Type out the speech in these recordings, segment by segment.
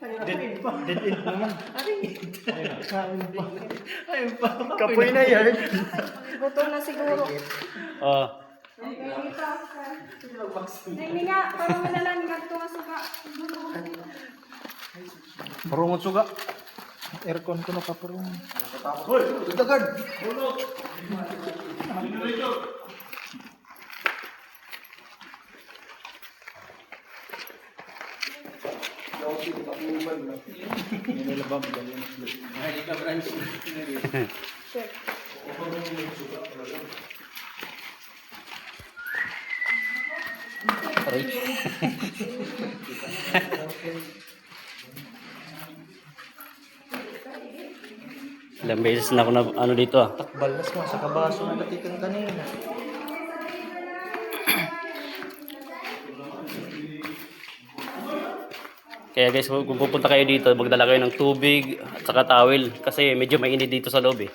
Dead end naman. Ayun pa. Kapoy na yan. Gutom na siguro. Oh. Okay, dito. Hindi nga, parang malalan nga ito nga suka. Parungon suga. Aircon ko na kaparungon. Hoy! Dagad! Check. Ilang beses na ako na ano dito ah. Balas mo sa kabaso na natikan kanina. Kaya guys, kung pupunta kayo dito, magdala kayo ng tubig at saka towel kasi medyo mainit dito sa loob eh.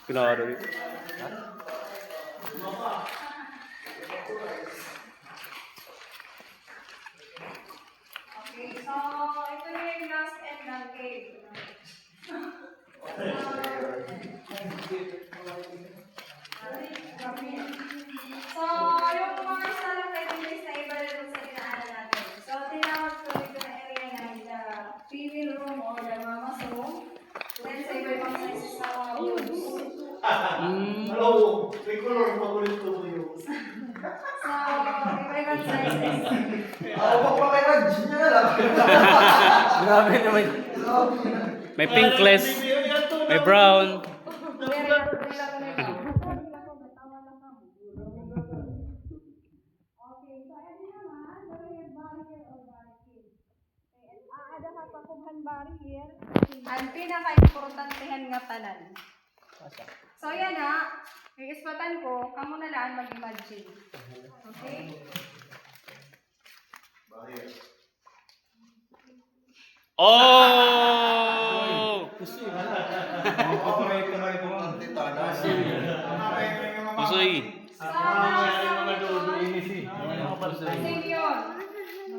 Pinaro yun. Okay, so ito na yung last end ng cake. So, yung mga isa lang kayo guys na iba rin sa dinaanan natin. So, tinawag ko dito na area na the female room or the mama's room. Then, sa iba-ibang sizes na mga rooms. Hello! May color pa ulit ko yun. So, iba-ibang sizes. Ako pa kay Raj niya na lang. Grabe naman. May pinkless, may brown. Ang pinaka-importantehan nga tanan. So yan ha, i-ispatan ko, kamo na lang mag-imagine. Okay? Oh! Pusoy. Senior.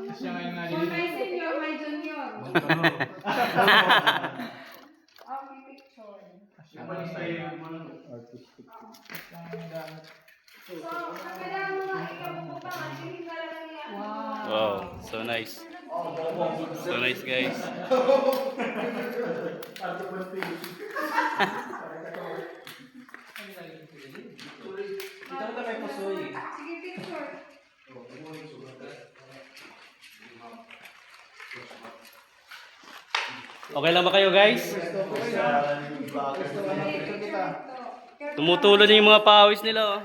Kung may senior, may junior. Okay, picture. So, kailangan mo nga ikabubuka, hindi ka lang niya. Wow, so nice. So nice guys. Sige, picture. Okay lang ba kayo guys? Tumutulo na yung mga pawis nila oh.